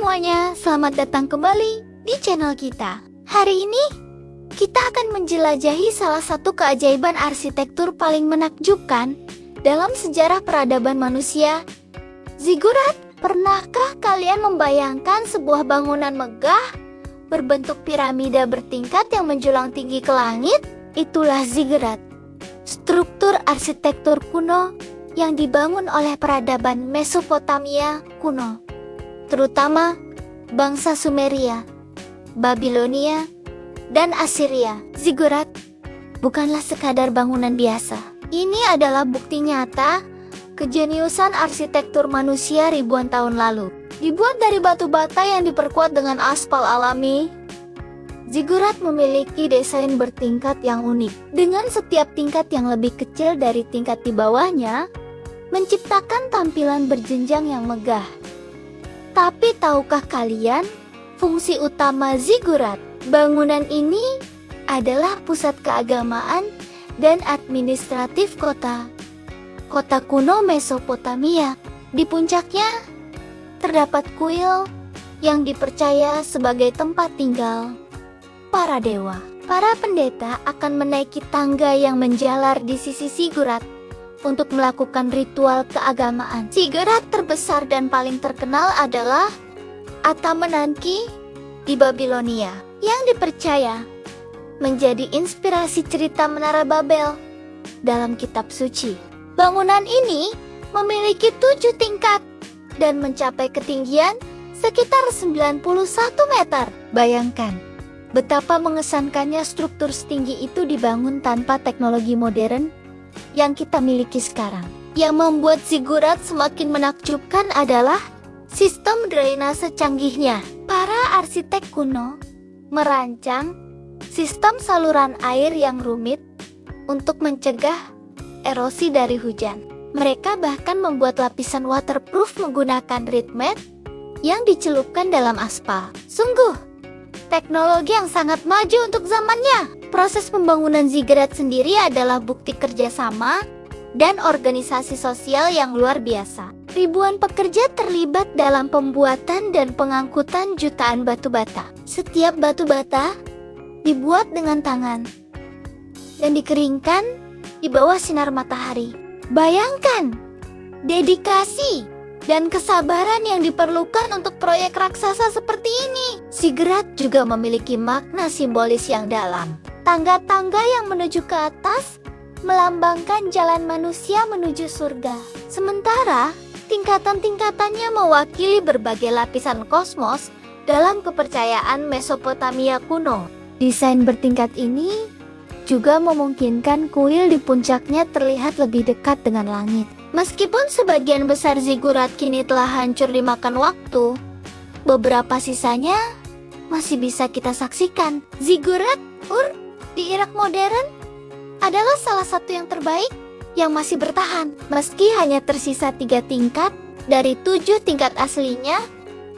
semuanya, selamat datang kembali di channel kita. Hari ini, kita akan menjelajahi salah satu keajaiban arsitektur paling menakjubkan dalam sejarah peradaban manusia, ziggurat. Pernahkah kalian membayangkan sebuah bangunan megah berbentuk piramida bertingkat yang menjulang tinggi ke langit? Itulah ziggurat, struktur arsitektur kuno yang dibangun oleh peradaban Mesopotamia kuno, terutama bangsa Sumeria, Babilonia, dan Assyria. Ziggurat bukanlah sekadar bangunan biasa. Ini adalah bukti nyata kejeniusan arsitektur manusia ribuan tahun lalu. Dibuat dari batu bata yang diperkuat dengan aspal alami, ziggurat memiliki desain bertingkat yang unik. Dengan setiap tingkat yang lebih kecil dari tingkat di bawahnya, menciptakan tampilan berjenjang yang megah. Tapi tahukah kalian fungsi utama ziggurat? Bangunan ini adalah pusat keagamaan dan administratif kota kuno Mesopotamia. Di puncaknya terdapat kuil yang dipercaya sebagai tempat tinggal para dewa. Para pendeta akan menaiki tangga yang menjalar di sisi ziggurat untuk melakukan ritual keagamaan. Ziggurat terbesar dan paling terkenal adalah Atamenanki di Babilonia, yang dipercaya menjadi inspirasi cerita Menara Babel dalam kitab suci. Bangunan ini memiliki 7 tingkat dan mencapai ketinggian sekitar 91 meter. Bayangkan betapa mengesankannya struktur setinggi itu dibangun tanpa teknologi modern yang kita miliki sekarang. Yang membuat ziggurat semakin menakjubkan adalah sistem drainase canggihnya. Para arsitek kuno merancang sistem saluran air yang rumit untuk mencegah erosi dari hujan. Mereka bahkan membuat lapisan waterproof menggunakan reed mat yang dicelupkan dalam aspal. Sungguh teknologi yang sangat maju untuk zamannya. Proses pembangunan ziggurat sendiri adalah bukti kerjasama dan organisasi sosial yang luar biasa. Ribuan pekerja terlibat dalam pembuatan dan pengangkutan jutaan batu bata. Setiap batu bata dibuat dengan tangan dan dikeringkan di bawah sinar matahari. Bayangkan dedikasi dan kesabaran yang diperlukan untuk proyek raksasa seperti ini. Ziggurat juga memiliki makna simbolis yang dalam. Tangga-tangga yang menuju ke atas melambangkan jalan manusia menuju surga. Sementara tingkatan-tingkatannya mewakili berbagai lapisan kosmos dalam kepercayaan Mesopotamia kuno. Desain bertingkat ini juga memungkinkan kuil di puncaknya terlihat lebih dekat dengan langit. Meskipun sebagian besar ziggurat kini telah hancur dimakan waktu, beberapa sisanya masih bisa kita saksikan. Ziggurat Ur di Irak modern adalah salah satu yang terbaik yang masih bertahan. Meski hanya tersisa 3 tingkat dari 7 tingkat aslinya,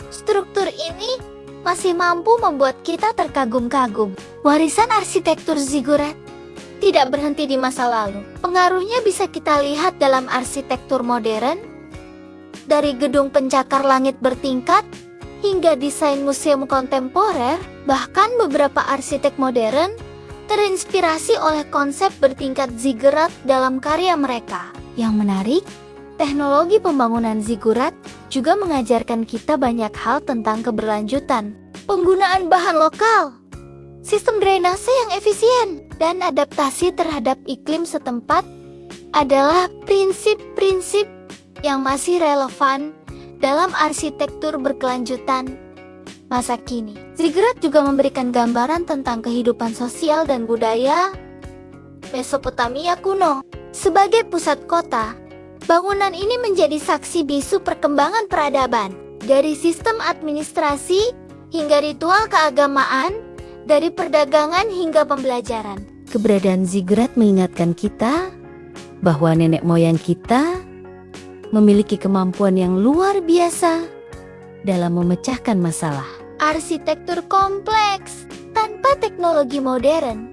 struktur ini masih mampu membuat kita terkagum-kagum. Warisan arsitektur ziggurat tidak berhenti di masa lalu. Pengaruhnya bisa kita lihat dalam arsitektur modern, dari gedung pencakar langit bertingkat hingga desain museum kontemporer. Bahkan beberapa arsitek modern terinspirasi oleh konsep bertingkat ziggurat dalam karya mereka. Yang menarik, teknologi pembangunan ziggurat juga mengajarkan kita banyak hal tentang keberlanjutan. Penggunaan bahan lokal, sistem drainase yang efisien, dan adaptasi terhadap iklim setempat adalah prinsip-prinsip yang masih relevan dalam arsitektur berkelanjutan masa kini. Ziggurat juga memberikan gambaran tentang kehidupan sosial dan budaya Mesopotamia kuno. Sebagai pusat kota, bangunan ini menjadi saksi bisu perkembangan peradaban. Dari sistem administrasi hingga ritual keagamaan, dari perdagangan hingga pembelajaran. Keberadaan ziggurat mengingatkan kita bahwa nenek moyang kita memiliki kemampuan yang luar biasa dalam memecahkan masalah. Arsitektur kompleks tanpa teknologi modern,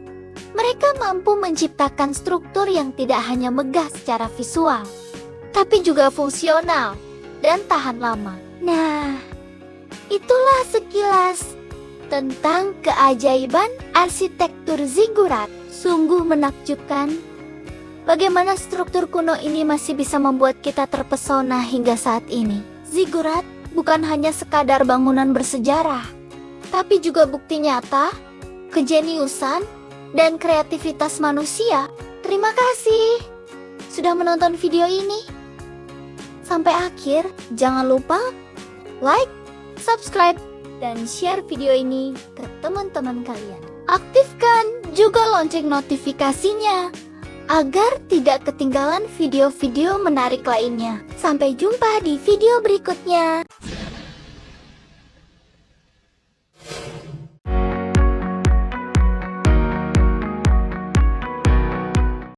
mereka mampu menciptakan struktur yang tidak hanya megah secara visual, tapi juga fungsional dan tahan lama. Nah, Itulah sekilas tentang keajaiban arsitektur zigurat. Sungguh menakjubkan. Bagaimana struktur kuno ini masih bisa membuat kita terpesona hingga saat ini. Zigurat bukan hanya sekadar bangunan bersejarah, tapi juga bukti nyata kejeniusan dan kreativitas manusia. Terima kasih sudah menonton video ini sampai akhir. Jangan lupa like, subscribe, dan share video ini ke teman-teman kalian. Aktifkan juga lonceng notifikasinya agar tidak ketinggalan video-video menarik lainnya. Sampai jumpa di video berikutnya.